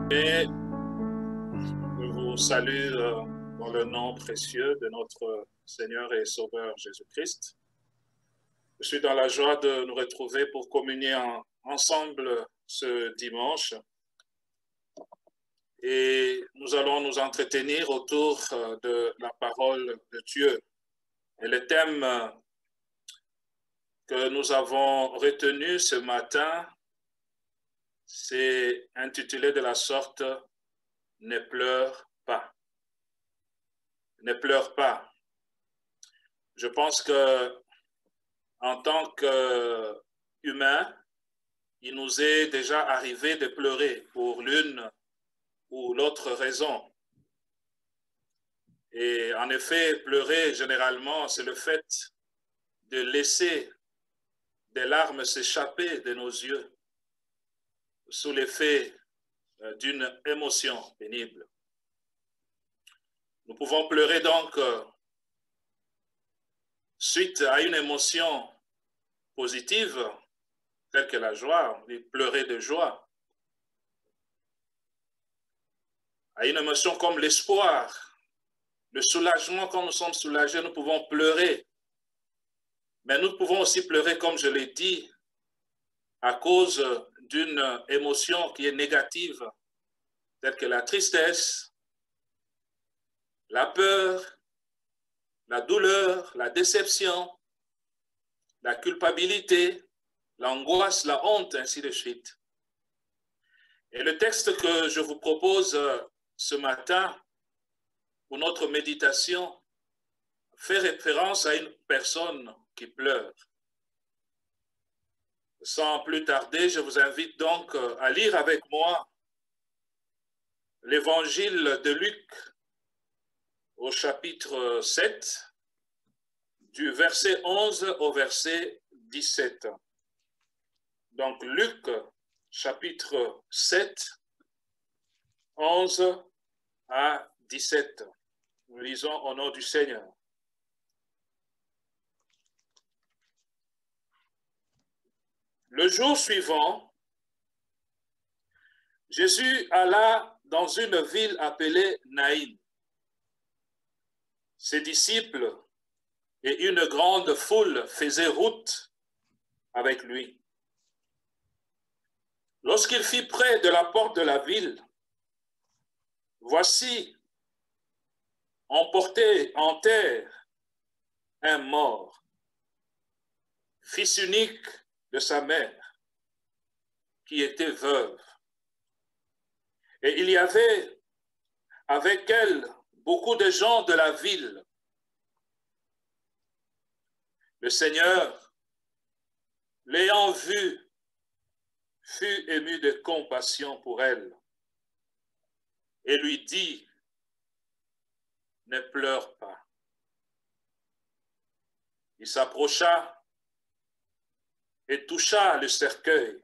Et je vous salue dans le nom précieux de notre Seigneur et Sauveur Jésus-Christ. Je suis dans la joie de nous retrouver pour communier ensemble ce dimanche. Et nous allons nous entretenir autour de la parole de Dieu. Et le thème que nous avons retenu ce matin, c'est intitulé de la sorte « Ne pleure pas ». Ne pleure pas. Je pense que en tant qu'humain, il nous est déjà arrivé de pleurer pour l'une ou l'autre raison. Et en effet, pleurer, généralement, c'est le fait de laisser des larmes s'échapper de nos yeux sous l'effet d'une émotion pénible. Nous pouvons pleurer donc suite à une émotion positive, telle que la joie, on dit pleurer de joie, à une émotion comme l'espoir, le soulagement. Quand nous sommes soulagés, nous pouvons pleurer. Mais nous pouvons aussi pleurer, comme je l'ai dit, à cause d'une émotion qui est négative, telle que la tristesse, la peur, la douleur, la déception, la culpabilité, l'angoisse, la honte, ainsi de suite. Et le texte que je vous propose ce matin pour notre méditation fait référence à une personne qui pleure. Sans plus tarder, je vous invite donc à lire avec moi l'évangile de Luc au chapitre 7, du verset 11 au verset 17. Donc Luc, chapitre 7, 11 à 17. Nous lisons au nom du Seigneur. Le jour suivant, Jésus alla dans une ville appelée Naïn. Ses disciples et une grande foule faisaient route avec lui. Lorsqu'il fit près de la porte de la ville, voici, emporté en terre, un mort, fils unique de sa mère, qui était veuve. Et il y avait avec elle beaucoup de gens de la ville. Le Seigneur, l'ayant vue, fut ému de compassion pour elle et lui dit, ne pleure pas. Il s'approcha et toucha le cercueil.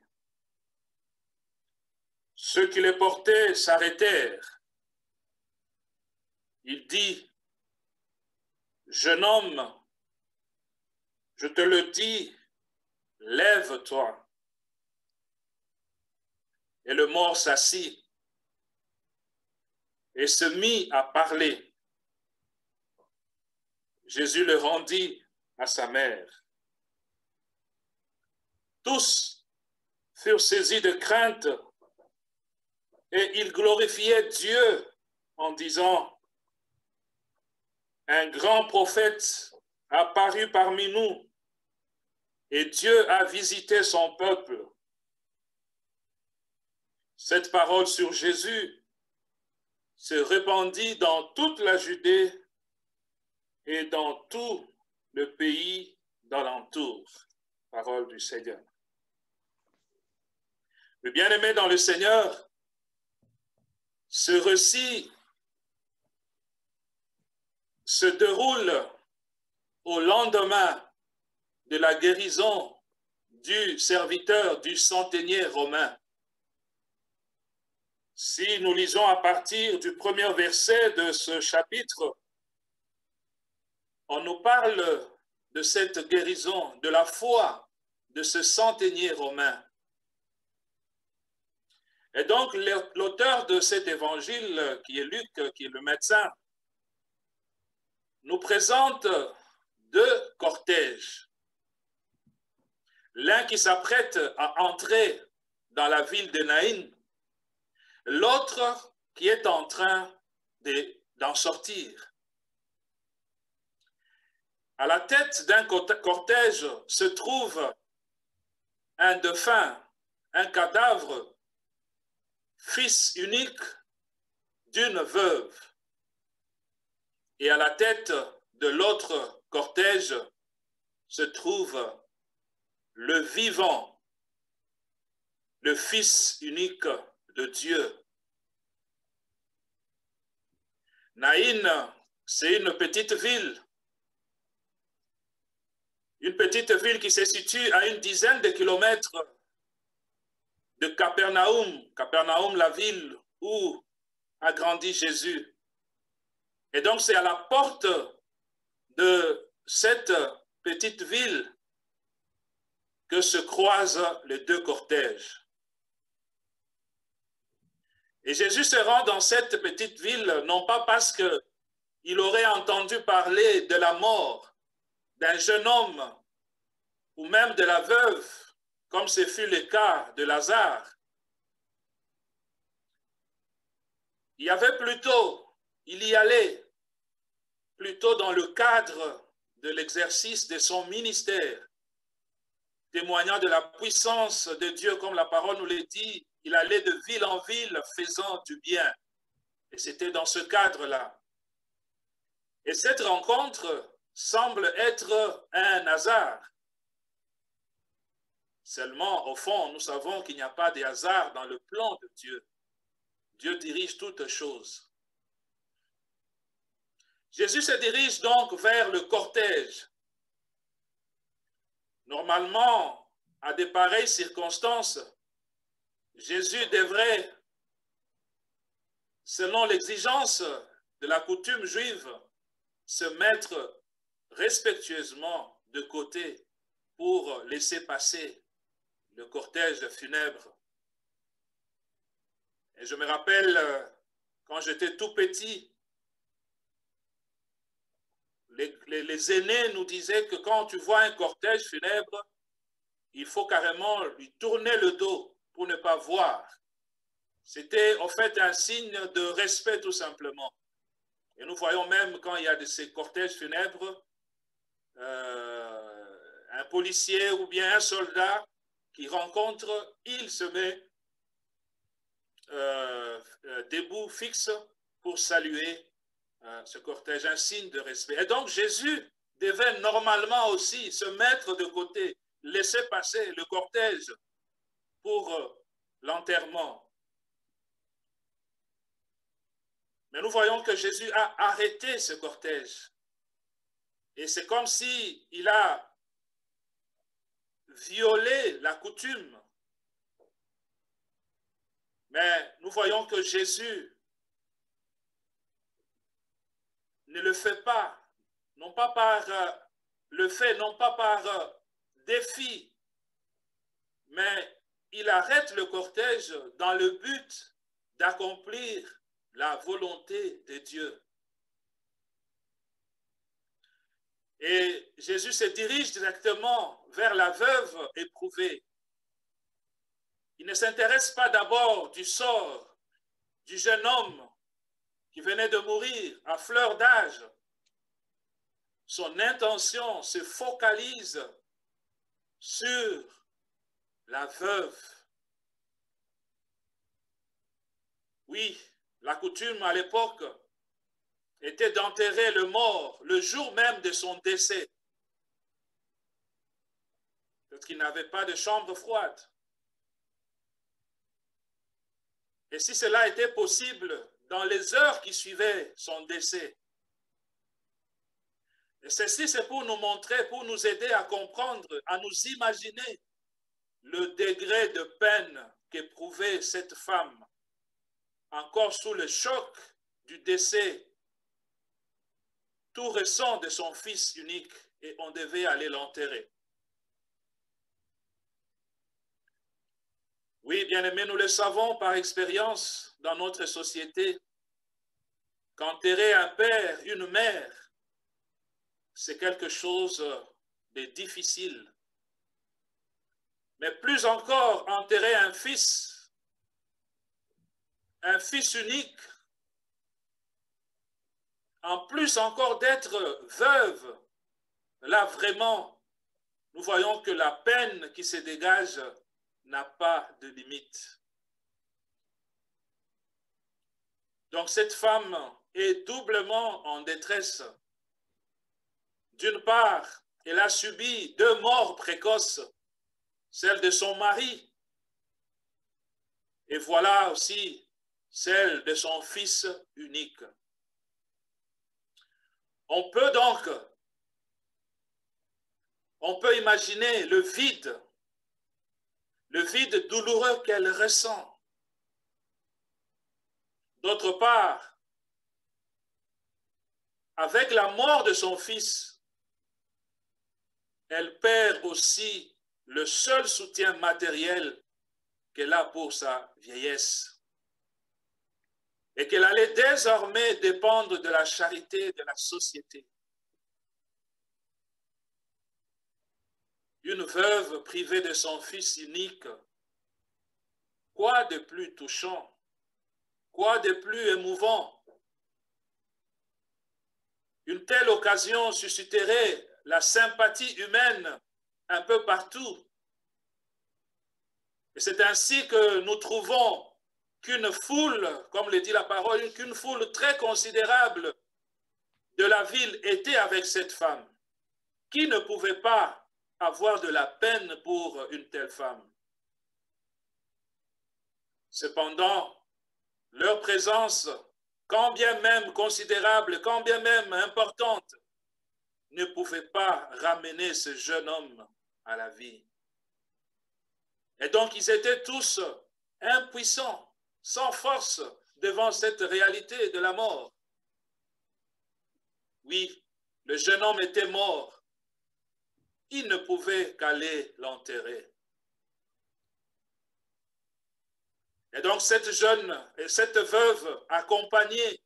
Ceux qui le portaient s'arrêtèrent. Il dit, jeune homme, je te le dis, lève-toi. Et le mort s'assit et se mit à parler. Jésus le rendit à sa mère. Tous furent saisis de crainte et ils glorifiaient Dieu en disant, un grand prophète a paru parmi nous et Dieu a visité son peuple. Cette parole sur Jésus se répandit dans toute la Judée et dans tout le pays d'alentour. Parole du Seigneur. Le bien-aimé dans le Seigneur, ce récit se déroule au lendemain de la guérison du serviteur du centenier romain. Si nous lisons à partir du premier verset de ce chapitre, on nous parle de cette guérison, de la foi de ce centenier romain. Et donc, l'auteur de cet évangile, qui est Luc, qui est le médecin, nous présente deux cortèges. L'un qui s'apprête à entrer dans la ville de Naïn, l'autre qui est en train d'en sortir. À la tête d'un cortège se trouve un défunt, un cadavre, fils unique d'une veuve. Et à la tête de l'autre cortège se trouve le vivant, le fils unique de Dieu. Naïn, c'est une petite ville qui se situe à une dizaine de kilomètres de Capernaum. Capernaum, la ville où a grandi Jésus. Et donc, c'est à la porte de cette petite ville que se croisent les deux cortèges. Et Jésus se rend dans cette petite ville, non pas parce qu'il aurait entendu parler de la mort d'un jeune homme ou même de la veuve, comme ce fut le cas de Lazare. Il y allait plutôt dans le cadre de l'exercice de son ministère, témoignant de la puissance de Dieu, comme la parole nous le dit. Il allait de ville en ville faisant du bien. Et c'était dans ce cadre-là. Et cette rencontre semble être un hasard. Seulement, au fond, nous savons qu'il n'y a pas de hasard dans le plan de Dieu. Dieu dirige toutes choses. Jésus se dirige donc vers le cortège. Normalement, à de pareilles circonstances, Jésus devrait, selon l'exigence de la coutume juive, se mettre respectueusement de côté pour laisser passer le cortège funèbre. Et je me rappelle, quand j'étais tout petit, les aînés nous disaient que quand tu vois un cortège funèbre, il faut carrément lui tourner le dos pour ne pas voir. C'était en fait un signe de respect tout simplement. Et nous voyons même quand il y a de ces cortèges funèbres, un policier ou bien un soldat qui rencontre, il se met debout, fixe, pour saluer ce cortège, un signe de respect. Et donc Jésus devait normalement aussi se mettre de côté, laisser passer le cortège pour l'enterrement. Mais nous voyons que Jésus a arrêté ce cortège. Et c'est comme s'il a violé la coutume. Mais nous voyons que Jésus ne le fait pas, non pas par le fait, non pas par défi, mais il arrête le cortège dans le but d'accomplir la volonté de Dieu. Et Jésus se dirige directement vers la veuve éprouvée. Il ne s'intéresse pas d'abord du sort du jeune homme qui venait de mourir à fleur d'âge. Son intention se focalise sur la veuve. Oui, la coutume à l'époque était d'enterrer le mort le jour même de son décès. Parce qu'il n'avait pas de chambre froide. Et si cela était possible, dans les heures qui suivaient son décès. Et ceci, c'est pour nous montrer, pour nous aider à comprendre, à nous imaginer le degré de peine qu'éprouvait cette femme, encore sous le choc du décès tout récent de son fils unique, et on devait aller l'enterrer. Oui, bien-aimés, nous le savons par expérience dans notre société, qu'enterrer un père, une mère, c'est quelque chose de difficile. Mais plus encore, enterrer un fils unique, en plus encore d'être veuve, là vraiment, nous voyons que la peine qui se dégage n'a pas de limite. Donc cette femme est doublement en détresse. D'une part, elle a subi 2 morts précoces, celle de son mari, et voilà aussi celle de son fils unique. On peut imaginer le vide douloureux qu'elle ressent. D'autre part, avec la mort de son fils, elle perd aussi le seul soutien matériel qu'elle a pour sa vieillesse. Et qu'elle allait désormais dépendre de la charité de la société. Une veuve privée de son fils unique, quoi de plus touchant? Quoi de plus émouvant? Une telle occasion susciterait la sympathie humaine un peu partout. Et c'est ainsi que nous trouvons qu'une foule, comme le dit la parole, qu'une foule très considérable de la ville était avec cette femme, qui ne pouvait pas avoir de la peine pour une telle femme. Cependant, leur présence, quand bien même considérable, quand bien même importante, ne pouvait pas ramener ce jeune homme à la vie. Et donc, ils étaient tous impuissants, sans force devant cette réalité de la mort. Oui, le jeune homme était mort. Il ne pouvait qu'aller l'enterrer. Et donc, cette veuve accompagnée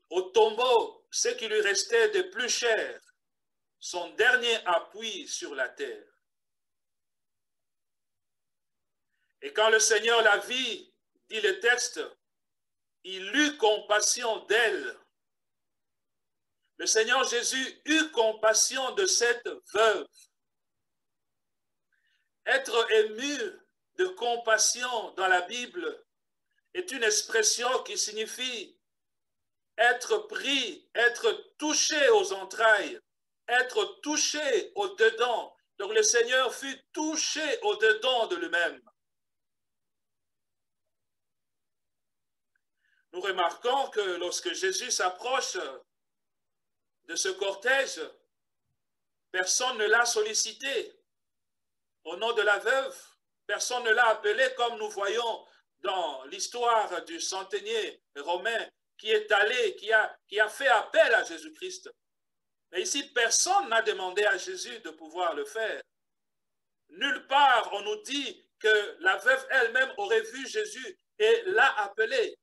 au tombeau, ce qui lui restait de plus cher, son dernier appui sur la terre. Et quand le Seigneur la vit, dit le texte, il eut compassion d'elle. Le Seigneur Jésus eut compassion de cette veuve. Être ému de compassion dans la Bible est une expression qui signifie être pris, être touché aux entrailles, être touché au-dedans. Donc le Seigneur fut touché au-dedans de lui-même. Nous remarquons que lorsque Jésus s'approche de ce cortège, personne ne l'a sollicité. Au nom de la veuve, personne ne l'a appelé comme nous voyons dans l'histoire du centenier romain qui est allé, qui a fait appel à Jésus-Christ. Mais ici, personne n'a demandé à Jésus de pouvoir le faire. Nulle part on nous dit que la veuve elle-même aurait vu Jésus et l'a appelé.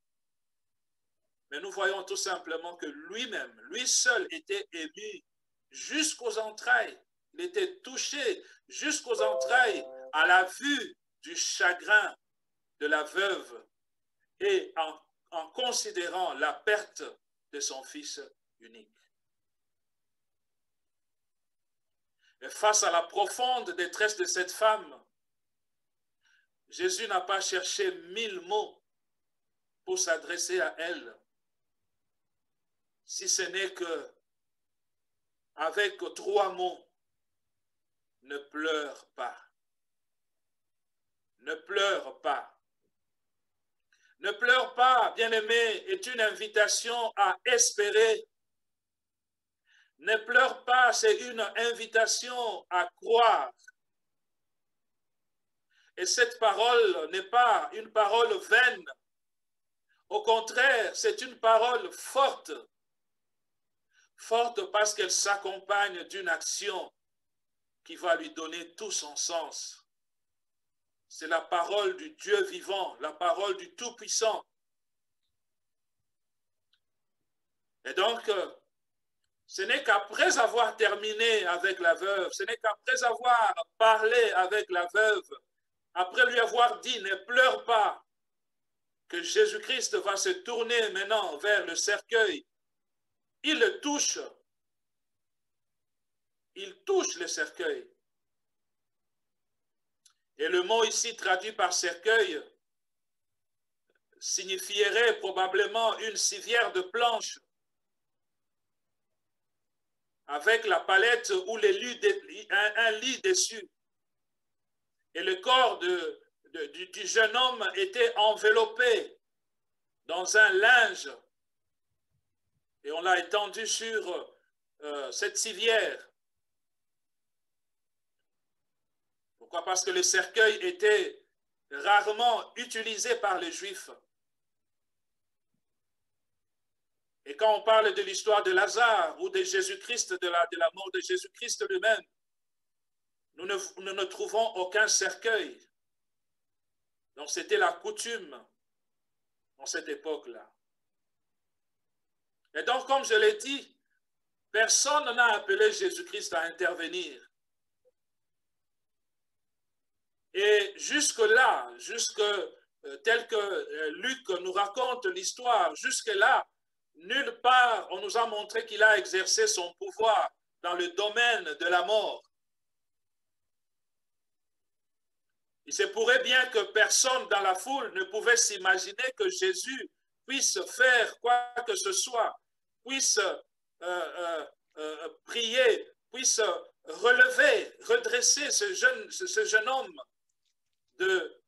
Mais nous voyons tout simplement que lui-même, lui seul était ému jusqu'aux entrailles. Il était touché jusqu'aux entrailles à la vue du chagrin de la veuve et en considérant la perte de son fils unique. Et face à la profonde détresse de cette femme, Jésus n'a pas cherché 1000 mots pour s'adresser à elle, si ce n'est que avec 3 mots, ne pleure pas. Ne pleure pas. Ne pleure pas, bien-aimé, est une invitation à espérer. Ne pleure pas, c'est une invitation à croire. Et cette parole n'est pas une parole vaine. Au contraire, c'est une parole forte. Forte parce qu'elle s'accompagne d'une action qui va lui donner tout son sens. c'est la parole du Dieu vivant, la parole du Tout-Puissant. Et donc, ce n'est qu'après avoir terminé avec la veuve, ce n'est qu'après avoir parlé avec la veuve, après lui avoir dit « ne pleure pas », que Jésus-Christ va se tourner maintenant vers le cercueil. Il le touche. Il touche le cercueil. Et le mot ici traduit par cercueil signifierait probablement une civière de planches avec la palette ou un lit dessus. Et le corps du jeune homme était enveloppé dans un linge et on l'a étendu sur cette civière. Pourquoi? Parce que le cercueil était rarement utilisé par les Juifs. Et quand on parle de l'histoire de Lazare ou de Jésus-Christ, de la mort de Jésus-Christ lui-même, nous ne trouvons aucun cercueil. Donc c'était la coutume dans cette époque-là. Et donc, comme je l'ai dit, personne n'a appelé Jésus-Christ à intervenir. Et jusque-là, tel que Luc nous raconte l'histoire, jusque-là, nulle part on nous a montré qu'il a exercé son pouvoir dans le domaine de la mort. Il se pourrait bien que personne dans la foule ne pouvait s'imaginer que Jésus puisse faire quoi que ce soit, puisse prier, puisse relever, redresser ce jeune homme de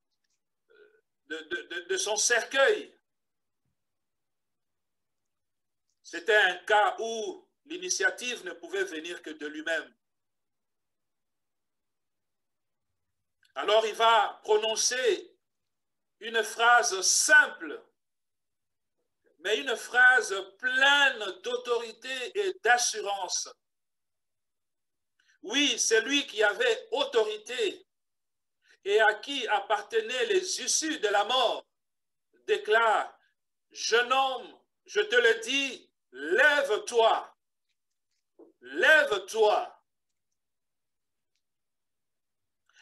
son cercueil. C'était un cas où l'initiative ne pouvait venir que de lui-même. Alors il va prononcer une phrase simple, mais une phrase pleine d'autorité et d'assurance. Oui, c'est lui qui avait autorité et à qui appartenaient les issues de la mort, déclare: jeune homme, je te le dis, lève-toi, lève-toi.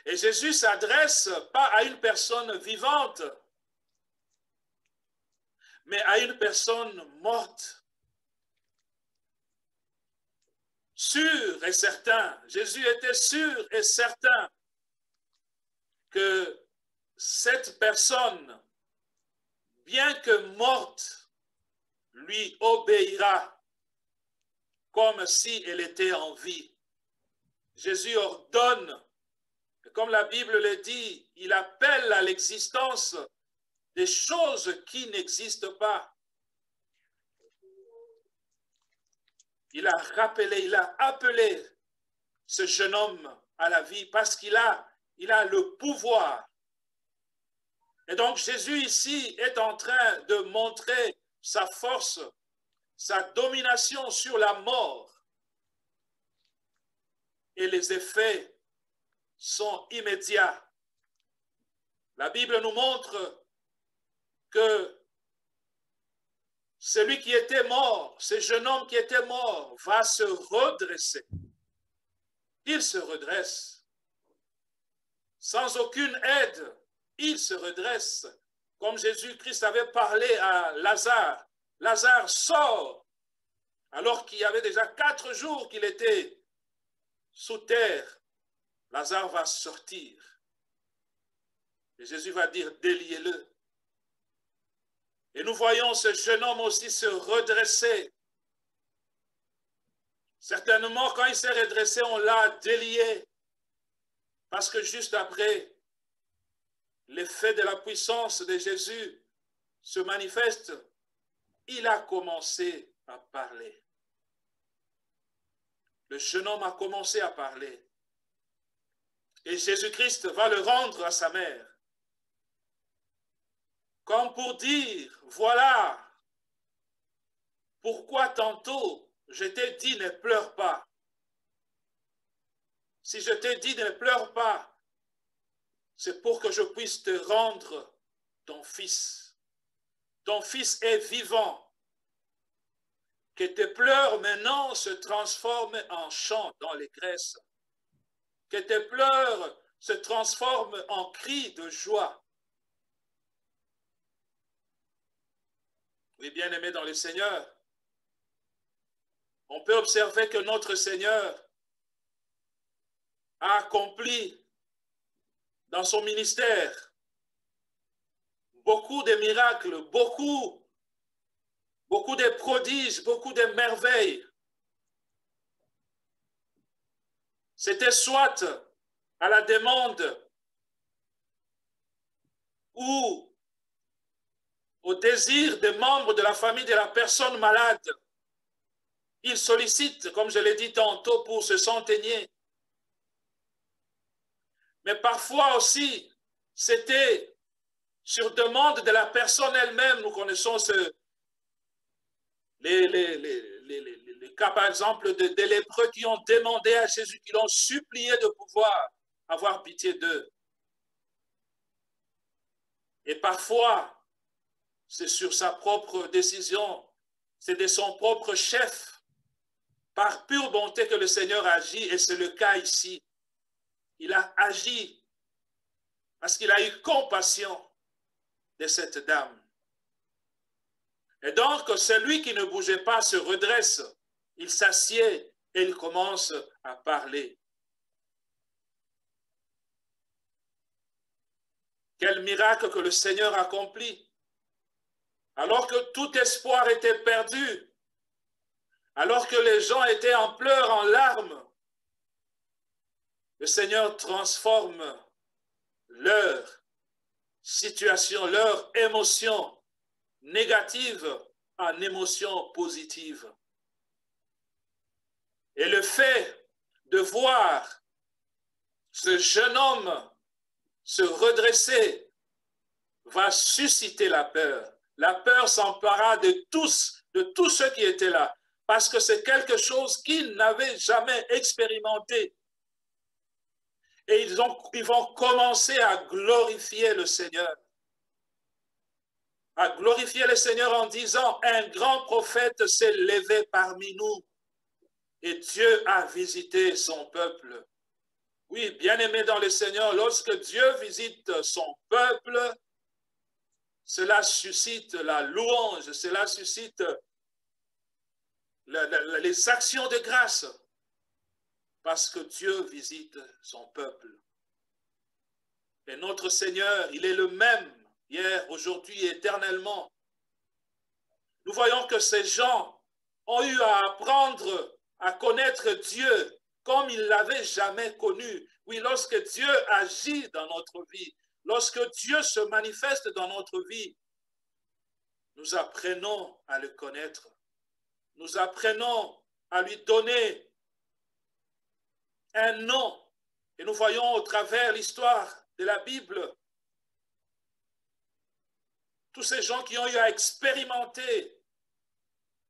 Et Jésus s'adresse pas à une personne vivante, mais à une personne morte. Sûr et certain, Jésus était sûr et certain que cette personne, bien que morte, lui obéira comme si elle était en vie. Jésus ordonne, comme la Bible le dit, il appelle à l'existence des choses qui n'existent pas. Il a rappelé, il a appelé ce jeune homme à la vie parce qu'il a le pouvoir. Et donc Jésus ici est en train de montrer sa force, sa domination sur la mort. Et les effets sont immédiats. La Bible nous montre que celui qui était mort, ce jeune homme qui était mort, va se redresser. Il se redresse. Sans aucune aide, il se redresse. Comme Jésus-Christ avait parlé à Lazare. Lazare sort, alors qu'il y avait déjà 4 jours qu'il était sous terre. Lazare va sortir. Et Jésus va dire, déliez-le. Et nous voyons ce jeune homme aussi se redresser. Certainement, quand il s'est redressé, on l'a délié. Parce que juste après, l'effet de la puissance de Jésus se manifeste. Il a commencé à parler. Le jeune homme a commencé à parler. Et Jésus-Christ va le rendre à sa mère. Comme pour dire, voilà pourquoi tantôt je t'ai dit ne pleure pas. Si je t'ai dit ne pleure pas, c'est pour que je puisse te rendre ton fils. Ton fils est vivant. Que tes pleurs maintenant se transforment en chants dans les graisses. Que tes pleurs se transforment en cris de joie. Oui, bien-aimés dans le Seigneur, on peut observer que notre Seigneur a accompli dans son ministère beaucoup de miracles, beaucoup de prodiges, beaucoup de merveilles. C'était soit à la demande ou au désir des membres de la famille de la personne malade. Il sollicite, comme je l'ai dit tantôt, pour se s'enteigner. Mais parfois aussi, c'était sur demande de la personne elle-même. Nous connaissons les cas, par exemple, des lépreux qui ont demandé à Jésus, qui l'ont supplié de pouvoir avoir pitié d'eux. Et parfois, c'est sur sa propre décision, c'est de son propre chef, par pure bonté que le Seigneur agit, et c'est le cas ici. Il a agi parce qu'il a eu compassion de cette dame. Et donc, celui qui ne bougeait pas se redresse, il s'assied et il commence à parler. Quel miracle que le Seigneur accomplit. Alors que tout espoir était perdu, alors que les gens étaient en pleurs, en larmes, le Seigneur transforme leur situation, leur émotion négative en émotion positive. Et le fait de voir ce jeune homme se redresser va susciter la peur. La peur s'empara de tous ceux qui étaient là, parce que c'est quelque chose qu'ils n'avaient jamais expérimenté. Et ils vont commencer à glorifier le Seigneur. À glorifier le Seigneur en disant, un grand prophète s'est levé parmi nous et Dieu a visité son peuple. Oui, bien-aimé dans le Seigneur, lorsque Dieu visite son peuple, cela suscite la louange, cela suscite les actions de grâce, parce que Dieu visite son peuple. Et notre Seigneur, il est le même hier, aujourd'hui et éternellement. Nous voyons que ces gens ont eu à apprendre à connaître Dieu comme ils ne l'avaient jamais connu. Oui, lorsque Dieu agit dans notre vie, lorsque Dieu se manifeste dans notre vie, nous apprenons à le connaître. Nous apprenons à lui donner un nom. Et nous voyons au travers l'histoire de la Bible tous ces gens qui ont eu à expérimenter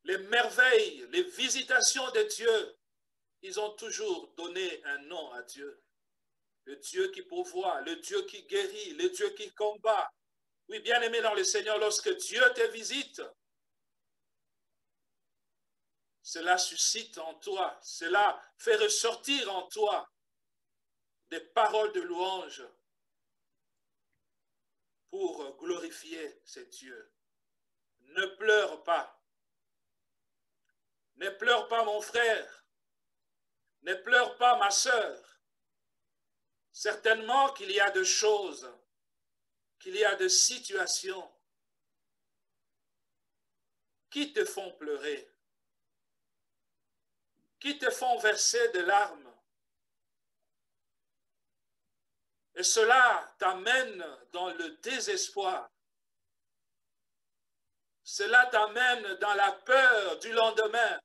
les merveilles, les visitations de Dieu, ils ont toujours donné un nom à Dieu. Le Dieu qui pourvoit, le Dieu qui guérit, le Dieu qui combat. Oui, bien-aimé dans le Seigneur, lorsque Dieu te visite, cela suscite en toi, cela fait ressortir en toi des paroles de louange pour glorifier ce Dieu. Ne pleure pas. Ne pleure pas, mon frère. Ne pleure pas, ma sœur. Certainement qu'il y a des choses, qu'il y a des situations qui te font pleurer, qui te font verser des larmes. Et cela t'amène dans le désespoir. Cela t'amène dans la peur du lendemain.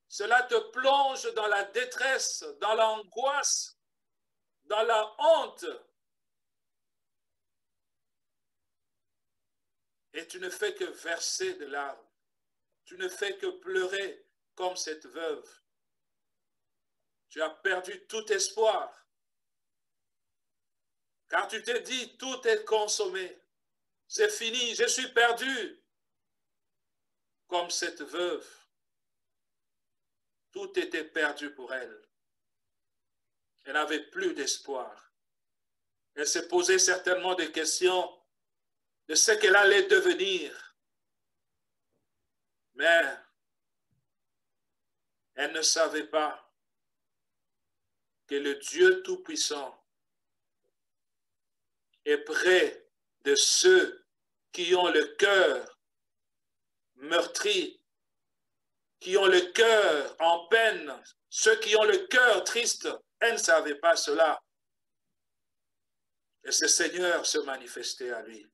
Cela te plonge dans la détresse, dans l'angoisse, dans la honte. Et tu ne fais que verser de larmes. Tu ne fais que pleurer comme cette veuve. Tu as perdu tout espoir. Car tu te dis, tout est consommé. C'est fini, je suis perdu. Comme cette veuve, tout était perdu pour elle. Elle n'avait plus d'espoir. Elle se posait certainement des questions de ce qu'elle allait devenir. Mais elle ne savait pas que le Dieu Tout-Puissant est près de ceux qui ont le cœur meurtri, qui ont le cœur en peine, ceux qui ont le cœur triste. Elle ne savait pas cela. Et ce Seigneur se manifestait à lui,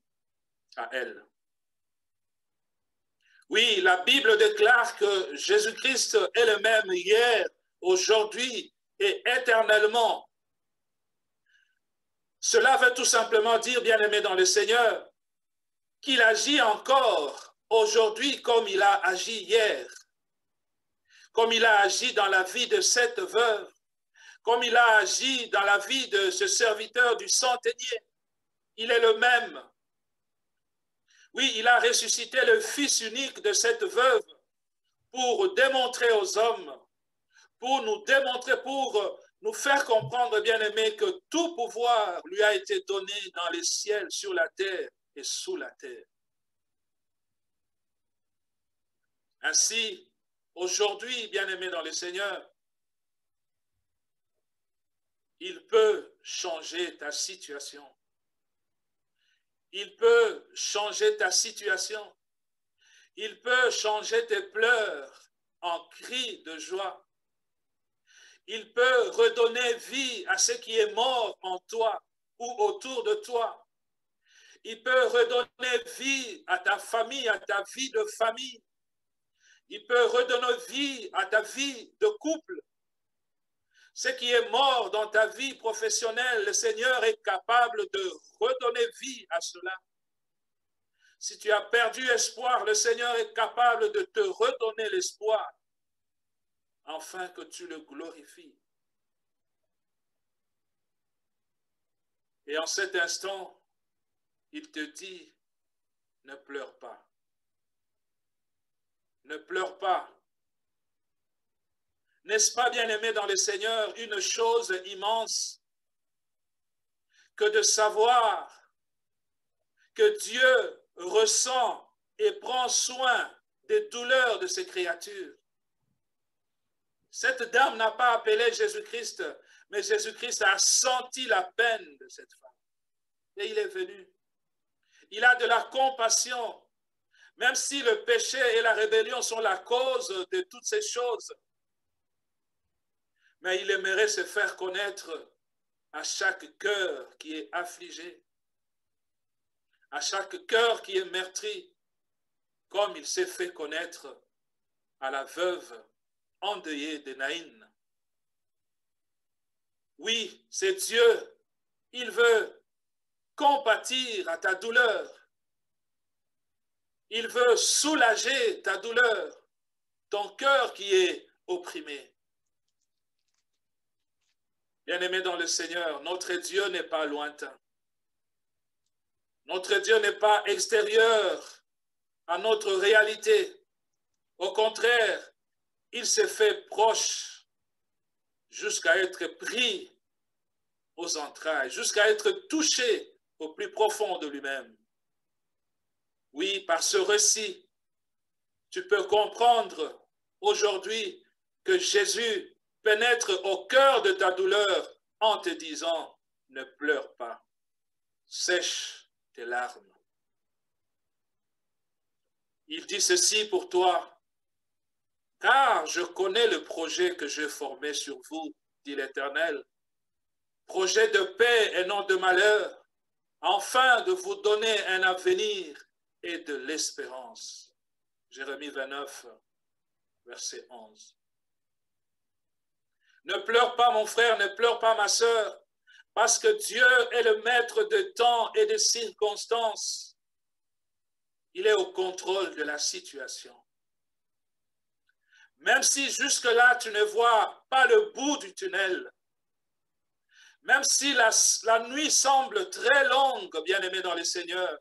à elle. Oui, la Bible déclare que Jésus-Christ est le même hier, aujourd'hui et éternellement. Cela veut tout simplement dire, bien-aimé dans le Seigneur, qu'il agit encore aujourd'hui comme il a agi hier, comme il a agi dans la vie de cette veuve, comme il a agi dans la vie de ce serviteur du centenier. Il est le même. Oui, il a ressuscité le fils unique de cette veuve pour démontrer aux hommes, pour nous démontrer, pour nous faire comprendre, bien-aimés, que tout pouvoir lui a été donné dans les ciels, sur la terre et sous la terre. Ainsi, aujourd'hui, bien-aimés dans le Seigneur, il peut changer ta situation. Il peut changer ta situation. Il peut changer tes pleurs en cris de joie. Il peut redonner vie à ce qui est mort en toi ou autour de toi. Il peut redonner vie à ta famille, à ta vie de famille. Il peut redonner vie à ta vie de couple. Ce qui est mort dans ta vie professionnelle, le Seigneur est capable de redonner vie à cela. Si tu as perdu espoir, le Seigneur est capable de te redonner l'espoir, afin que tu le glorifies. Et en cet instant, il te dit, ne pleure pas. Ne pleure pas. N'est-ce pas, bien-aimé dans le Seigneur, une chose immense que de savoir que Dieu ressent et prend soin des douleurs de ses créatures. Cette dame n'a pas appelé Jésus-Christ, mais Jésus-Christ a senti la peine de cette femme. Et il est venu. Il a de la compassion, même si le péché et la rébellion sont la cause de toutes ces choses. Mais il aimerait se faire connaître à chaque cœur qui est affligé, à chaque cœur qui est meurtri, comme il s'est fait connaître à la veuve endeuillée de Naïn. Oui, c'est Dieu. Il veut compatir à ta douleur. Il veut soulager ta douleur, ton cœur qui est opprimé. Bien-aimé dans le Seigneur, notre Dieu n'est pas lointain. Notre Dieu n'est pas extérieur à notre réalité. Au contraire, il s'est fait proche jusqu'à être pris aux entrailles, jusqu'à être touché au plus profond de lui-même. Oui, par ce récit, tu peux comprendre aujourd'hui que Jésus pénètre au cœur de ta douleur en te disant, ne pleure pas, sèche tes larmes. Il dit ceci pour toi, car je connais le projet que j'ai formé sur vous, dit l'Éternel, projet de paix et non de malheur, afin de vous donner un avenir et de l'espérance. Jérémie 29, verset 11. Ne pleure pas, mon frère, ne pleure pas, ma sœur, parce que Dieu est le maître de temps et de circonstances. Il est au contrôle de la situation. Même si jusque-là, tu ne vois pas le bout du tunnel, Même si la nuit semble très longue, bien-aimé dans le Seigneur,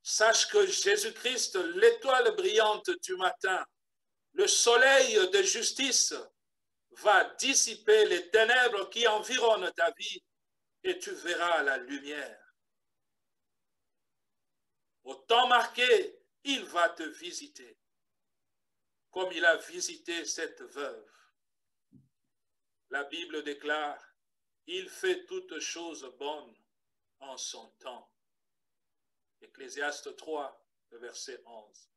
sache que Jésus-Christ, l'étoile brillante du matin, le soleil de justice, va dissiper les ténèbres qui environnent ta vie et tu verras la lumière. Au temps marqué, il va te visiter, comme il a visité cette veuve. La Bible déclare, il fait toutes choses bonnes en son temps. Ecclésiaste 3, verset 11.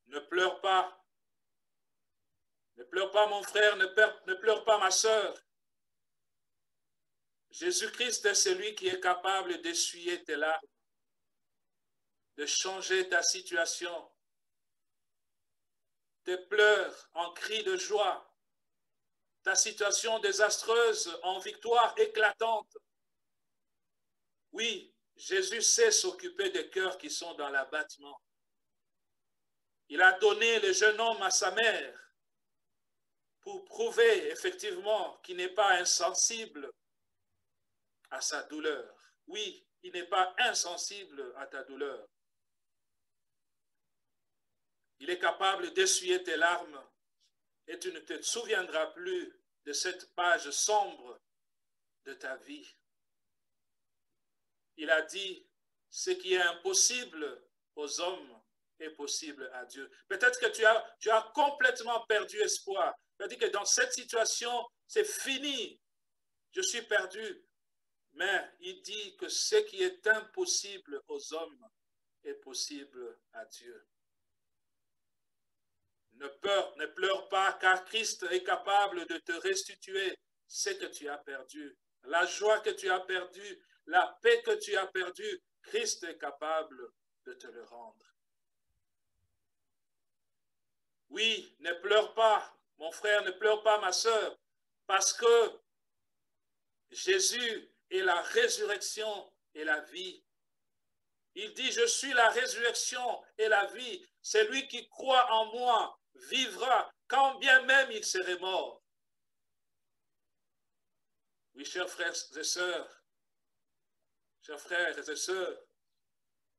Ne pleure pas. Ne pleure pas mon frère, ne pleure pas ma sœur. Jésus-Christ est celui qui est capable d'essuyer tes larmes, de changer ta situation, tes pleurs en cris de joie, ta situation désastreuse en victoire éclatante. Oui, Jésus sait s'occuper des cœurs qui sont dans l'abattement. Il a donné le jeune homme à sa mère pour prouver effectivement qu'il n'est pas insensible à sa douleur. Oui, il n'est pas insensible à ta douleur. Il est capable d'essuyer tes larmes et tu ne te souviendras plus de cette page sombre de ta vie. Il a dit, ce qui est impossible aux hommes est possible à Dieu. Peut-être que tu as complètement perdu espoir. C'est-à-dire que dans cette situation, c'est fini. Je suis perdu. Mais il dit que ce qui est impossible aux hommes est possible à Dieu. Ne pleure pas, car Christ est capable de te restituer ce que tu as perdu. La joie que tu as perdue, la paix que tu as perdue, Christ est capable de te le rendre. Oui, ne pleure pas, mon frère, ne pleure pas, ma sœur, parce que Jésus est la résurrection et la vie. Il dit, je suis la résurrection et la vie. Celui qui croit en moi vivra, quand bien même il serait mort. Oui, chers frères et sœurs,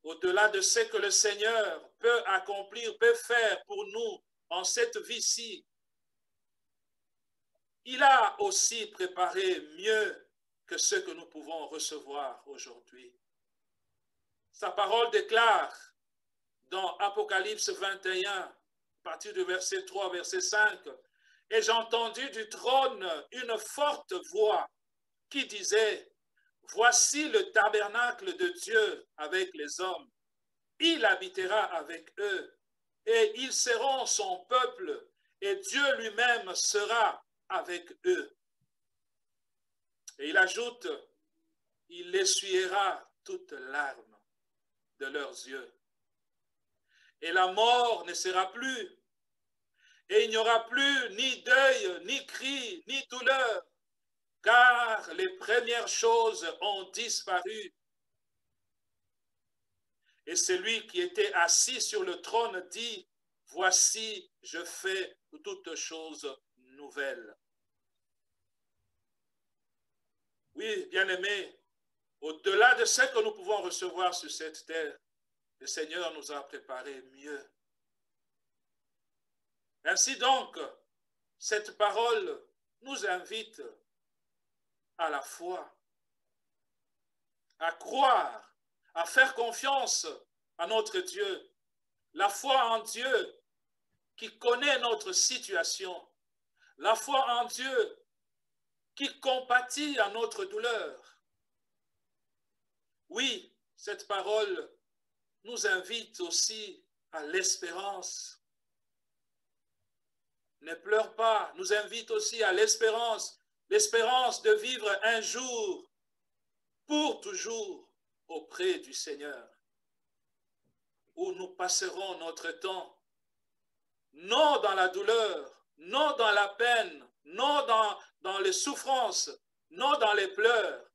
au-delà de ce que le Seigneur peut accomplir, peut faire pour nous en cette vie-ci, il a aussi préparé mieux que ce que nous pouvons recevoir aujourd'hui. Sa parole déclare dans Apocalypse 21, à partir du verset 3, verset 5, « Et j'ai entendu du trône une forte voix qui disait, voici le tabernacle de Dieu avec les hommes. Il habitera avec eux, et ils seront son peuple, et Dieu lui-même sera avec eux. » Et il ajoute, il essuiera toutes larmes de leurs yeux. Et la mort ne sera plus, et il n'y aura plus ni deuil, ni cri, ni douleur, car les premières choses ont disparu. Et celui qui était assis sur le trône dit, voici, je fais toutes choses nouvelles. Oui, bien-aimés, au-delà de ce que nous pouvons recevoir sur cette terre, le Seigneur nous a préparé mieux. Ainsi donc, cette parole nous invite à la foi, à croire, à faire confiance à notre Dieu. La foi en Dieu qui connaît notre situation. La foi en Dieu qui compatit à notre douleur. Oui, cette parole nous invite aussi à l'espérance. Ne pleure pas, nous invite aussi à l'espérance. L'espérance de vivre un jour, pour toujours, auprès du Seigneur, où nous passerons notre temps, non dans la douleur, non dans la peine, non dans les souffrances, non dans les pleurs,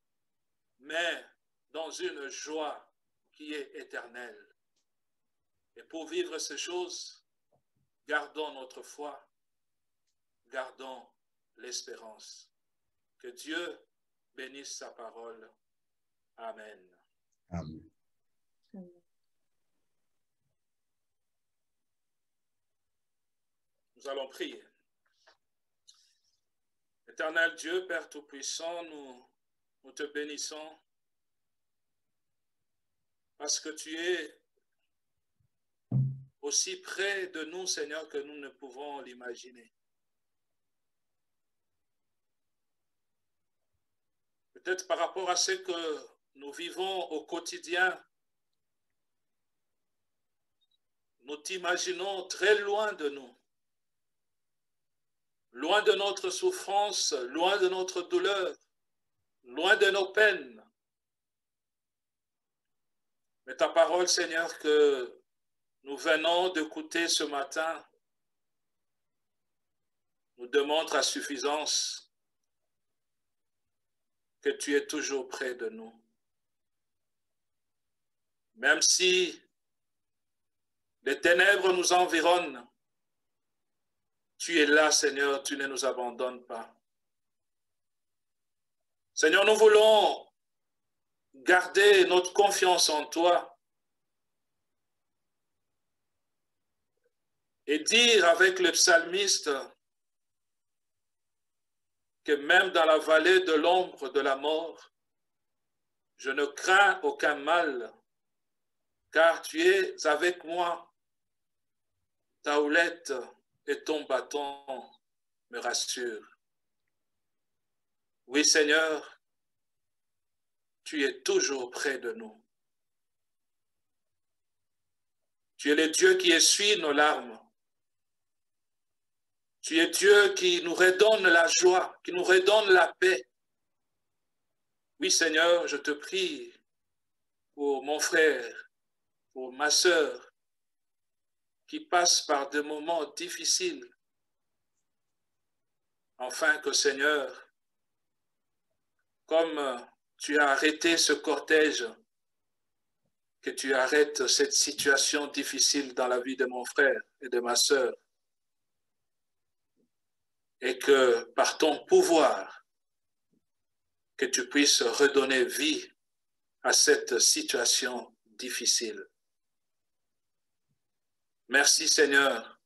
mais dans une joie qui est éternelle. Et pour vivre ces choses, gardons notre foi, gardons l'espérance. Que Dieu bénisse sa parole. Amen. Amen. Nous allons prier. Éternel Dieu, Père Tout-Puissant, nous te bénissons parce que tu es aussi près de nous, Seigneur, que nous ne pouvons l'imaginer. Peut-être par rapport à ce que nous vivons au quotidien, nous t'imaginons très loin de nous, loin de notre souffrance, loin de notre douleur, loin de nos peines. Mais ta parole, Seigneur, que nous venons d'écouter ce matin, nous démontre à suffisance que tu es toujours près de nous. Même si les ténèbres nous environnent, tu es là, Seigneur, tu ne nous abandonnes pas. Seigneur, nous voulons garder notre confiance en toi et dire avec le psalmiste que même dans la vallée de l'ombre de la mort, je ne crains aucun mal, car tu es avec moi. Ta houlette et ton bâton me rassurent. Oui, Seigneur, tu es toujours près de nous. Tu es le Dieu qui essuie nos larmes. Tu es Dieu qui nous redonne la joie, qui nous redonne la paix. Oui, Seigneur, je te prie pour mon frère, pour ma sœur, qui passe par des moments difficiles, afin que, Seigneur, comme tu as arrêté ce cortège, que tu arrêtes cette situation difficile dans la vie de mon frère et de ma sœur, et que par ton pouvoir, que tu puisses redonner vie à cette situation difficile. Merci, Seigneur,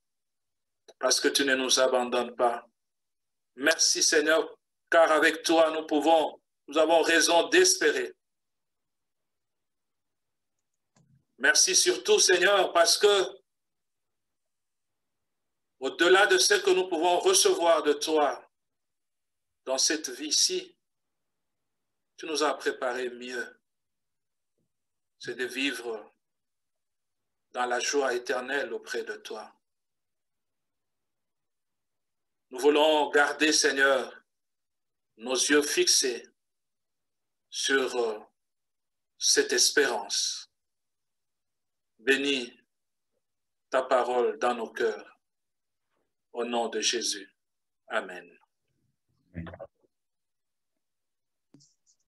parce que tu ne nous abandonnes pas. Merci, Seigneur, car avec toi, nous avons raison d'espérer. Merci surtout, Seigneur, parce que au-delà de ce que nous pouvons recevoir de toi dans cette vie-ci, tu nous as préparé mieux. C'est de vivre dans la joie éternelle auprès de toi. Nous voulons garder, Seigneur, nos yeux fixés sur cette espérance. Bénis ta parole dans nos cœurs. Au nom de Jésus. Amen. Amen.